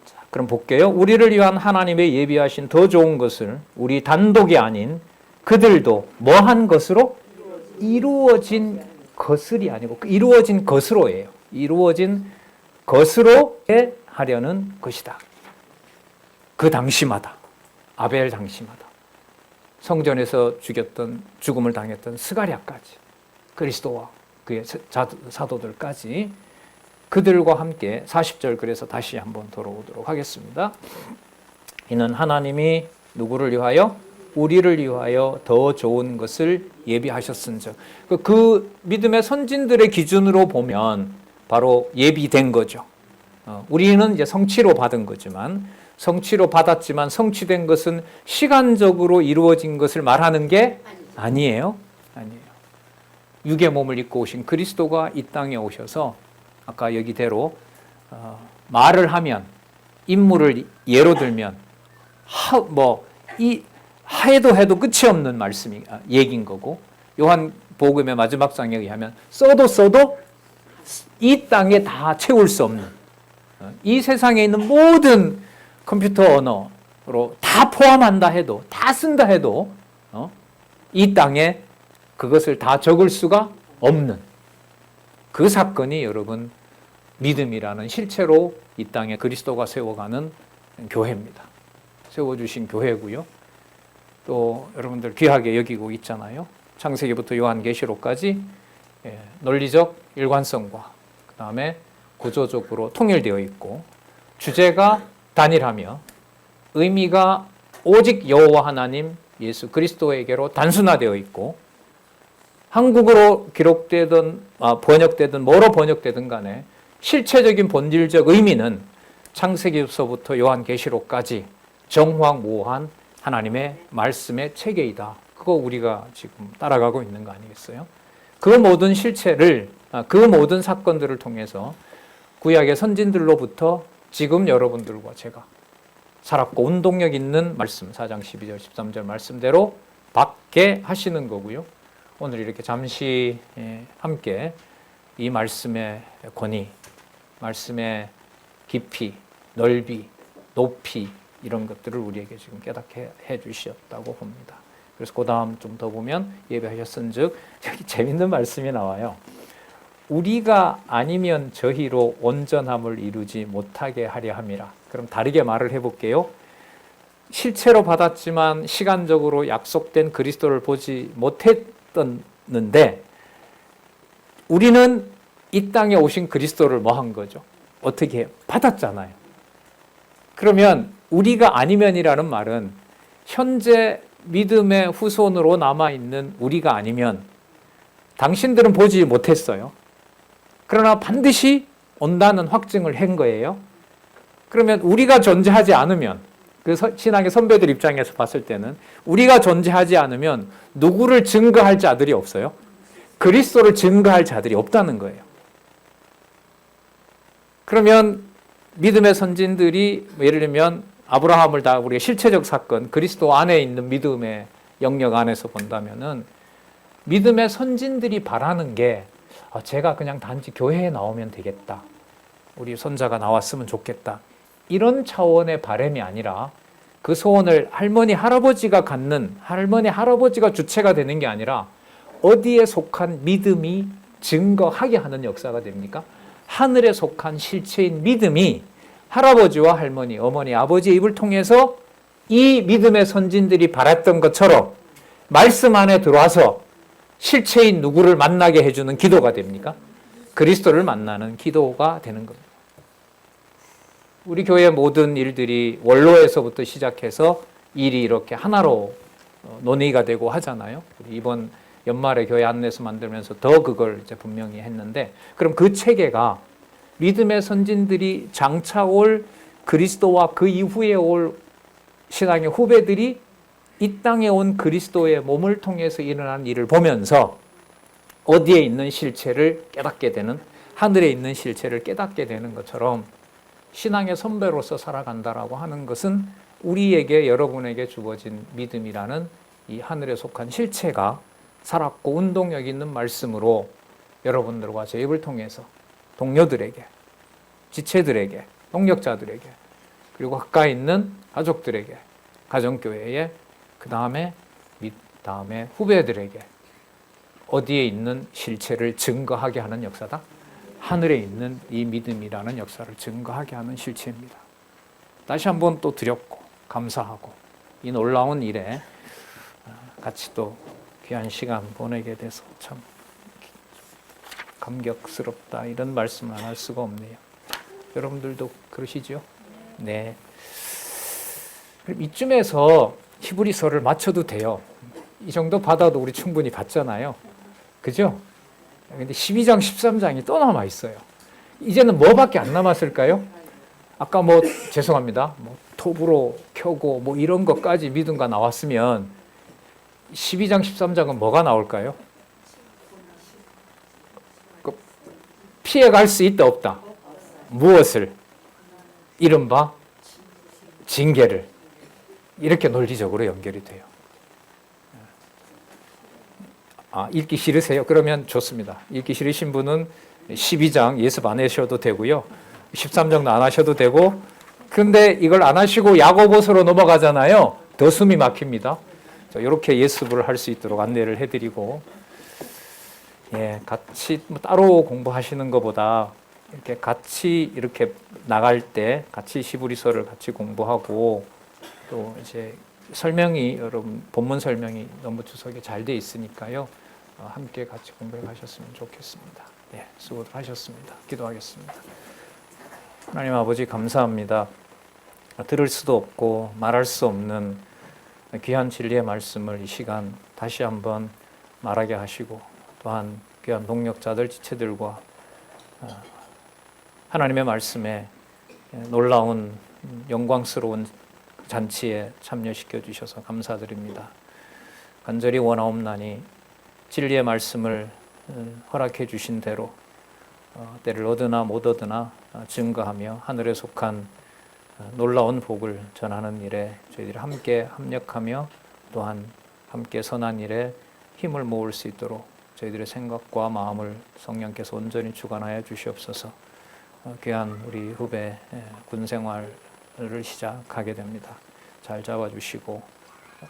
자, 그럼 볼게요. 우리를 위한 하나님의 예비하신 더 좋은 것을 우리 단독이 아닌 그들도 뭐한 것으로? 이루어진 것을이 아니고 이루어진 것으로예요. 이루어진 것으로 하려는 것이다. 그 당시마다, 아벨 당시마다 성전에서 죽음을 당했던 스가랴까지, 그리스도와 그의 사도들까지 그들과 함께 40절 그래서 다시 한번 돌아오도록 하겠습니다. 이는 하나님이 누구를 위하여? 우리를 위하여 더 좋은 것을 예비하셨은즉. 그 믿음의 선진들의 기준으로 보면 바로 예비된 거죠. 우리는 이제 성취로 받은 거지만, 성취로 받았지만 성취된 것은 시간적으로 이루어진 것을 말하는 게 아니에요. 아니에요. 육의 몸을 입고 오신 그리스도가 이 땅에 오셔서 아까 여기대로 말을 하면, 인물을 예로 들면 해도 끝이 없는 말씀이 얘기인 거고, 요한복음의 마지막 장에 의하면 써도 이 땅에 다 채울 수 없는, 이 세상에 있는 모든 컴퓨터 언어로 다 포함한다 해도, 다 쓴다 해도 이 땅에 그것을 다 적을 수가 없는 그 사건이 여러분 믿음이라는 실체로 이 땅에 그리스도가 세워가는 교회입니다. 세워주신 교회고요. 또 여러분들 귀하게 여기고 있잖아요. 창세기부터 요한계시록까지 논리적 일관성과 그 다음에 구조적으로 통일되어 있고, 주제가 단일하며 의미가 오직 여호와 하나님 예수 그리스도에게로 단순화되어 있고, 한국어로 기록되든 번역되든 뭐로 번역되든 간에 실체적인 본질적 의미는 창세기서부터 요한계시록까지 정황무한 하나님의 말씀의 체계이다. 그거 우리가 지금 따라가고 있는 거 아니겠어요? 그 모든 실체를, 그 모든 사건들을 통해서 구약의 선진들로부터 지금 여러분들과 제가 살았고 운동력 있는 말씀, 4장 12절 13절 말씀대로 받게 하시는 거고요. 오늘 이렇게 잠시 함께 이 말씀의 권위, 말씀의 깊이, 넓이, 높이 이런 것들을 우리에게 지금 깨닫게 해주셨다고 봅니다. 그래서 그 다음 좀 더 보면 예배하셨은즉, 여기 재밌는 말씀이 나와요. 우리가 아니면 저희로 온전함을 이루지 못하게 하려 함이라. 그럼 다르게 말을 해볼게요. 실체로 받았지만 시간적으로 약속된 그리스도를 보지 못했었는데, 우리는 이 땅에 오신 그리스도를 뭐 한 거죠? 어떻게 해요? 받았잖아요. 그러면 우리가 아니면이라는 말은 현재 믿음의 후손으로 남아있는 우리가 아니면 당신들은 보지 못했어요. 그러나 반드시 온다는 확증을 한 거예요. 그러면 우리가 존재하지 않으면, 그 신앙의 선배들 입장에서 봤을 때는 우리가 존재하지 않으면 누구를 증거할 자들이 없어요? 그리스도를 증거할 자들이 없다는 거예요. 그러면 믿음의 선진들이 예를 들면 아브라함을 다 우리가 실체적 사건, 그리스도 안에 있는 믿음의 영역 안에서 본다면은 믿음의 선진들이 바라는 게 제가 그냥 단지 교회에 나오면 되겠다. 우리 손자가 나왔으면 좋겠다. 이런 차원의 바람이 아니라 그 소원을 할머니, 할아버지가 갖는, 할머니, 할아버지가 주체가 되는 게 아니라 어디에 속한 믿음이 증거하게 하는 역사가 됩니까? 하늘에 속한 실체인 믿음이 할아버지와 할머니, 어머니, 아버지의 입을 통해서 이 믿음의 선진들이 바랐던 것처럼 말씀 안에 들어와서 실체인 누구를 만나게 해주는 기도가 됩니까? 그리스도를 만나는 기도가 되는 겁니다. 우리 교회 모든 일들이 원로에서부터 시작해서 일이 이렇게 하나로 논의가 되고 하잖아요. 이번 연말에 교회 안내서 만들면서 더 그걸 이제 분명히 했는데, 그럼 그 체계가 믿음의 선진들이 장차 올 그리스도와 그 이후에 올 신앙의 후배들이 이 땅에 온 그리스도의 몸을 통해서 일어난 일을 보면서 어디에 있는 실체를 깨닫게 되는 하늘에 있는 실체를 깨닫게 되는 것처럼 신앙의 선배로서 살아간다라고 하는 것은 우리에게 여러분에게 주어진 믿음이라는 이 하늘에 속한 실체가 살았고 운동력 있는 말씀으로 여러분들과 제 입을 통해서 동료들에게, 지체들에게, 동력자들에게, 그리고 가까이 있는 가족들에게, 가정교회에, 그 다음에 후배들에게 어디에 있는 실체를 증거하게 하는 역사다? 하늘에 있는 이 믿음이라는 역사를 증거하게 하는 실체입니다. 다시 한번 또 드렸고 감사하고 이 놀라운 일에 같이 또 귀한 시간 보내게 돼서 참 감격스럽다 이런 말씀을 안 할 수가 없네요. 여러분들도 그러시죠? 네. 그럼 이쯤에서 히브리서를 마쳐도 돼요. 이 정도 받아도 우리 충분히 받잖아요. 그죠? 근데 12장, 13장이 또 남아 있어요. 이제는 뭐밖에 안 남았을까요? 아까 죄송합니다. 톱으로 켜고 이런 것까지 믿음과 나왔으면 12장, 13장은 뭐가 나올까요? 피해갈 수 있다, 없다? 무엇을? 이른바 징계를. 이렇게 논리적으로 연결이 돼요. 읽기 싫으세요? 그러면 좋습니다. 읽기 싫으신 분은 12장 예습 안 하셔도 되고요. 13장도 안 하셔도 되고, 근데 이걸 안 하시고 야고보서로 넘어가잖아요. 더 숨이 막힙니다. 이렇게 예습을 할 수 있도록 안내를 해드리고, 같이 따로 공부하시는 것보다 이렇게 같이 이렇게 나갈 때 같이 히브리서를 같이 공부하고 또 이제 설명이 여러분 본문 설명이 너무 주석이 잘 돼 있으니까요. 함께 같이 공부해 가셨으면 좋겠습니다. 수고들 하셨습니다. 기도하겠습니다. 하나님 아버지 감사합니다. 들을 수도 없고 말할 수 없는 귀한 진리의 말씀을 이 시간 다시 한번 말하게 하시고 또한 귀한 동력자들, 지체들과 하나님의 말씀에 놀라운 영광스러운 잔치에 참여시켜 주셔서 감사드립니다. 간절히 원하옵나니 진리의 말씀을 허락해 주신 대로 때를 얻으나 못 얻으나 증거하며 하늘에 속한 놀라운 복을 전하는 일에 저희들이 함께 합력하며 또한 함께 선한 일에 힘을 모을 수 있도록 저희들의 생각과 마음을 성령께서 온전히 주관하여 주시옵소서. 귀한 우리 후배 군 생활을 시작하게 됩니다. 잘 잡아주시고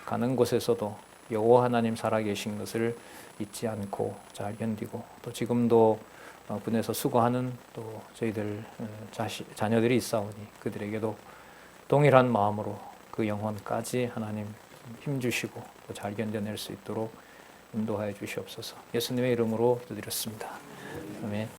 가는 곳에서도 여호와 하나님 살아계신 것을 잊지 않고 잘 견디고 또 지금도 군에서 수고하는 또 저희들 자녀들이 있사오니 그들에게도 동일한 마음으로 그 영혼까지 하나님 힘주시고 또 잘 견뎌낼 수 있도록 인도하여 주시옵소서. 예수님의 이름으로 기도드렸습니다. 아멘.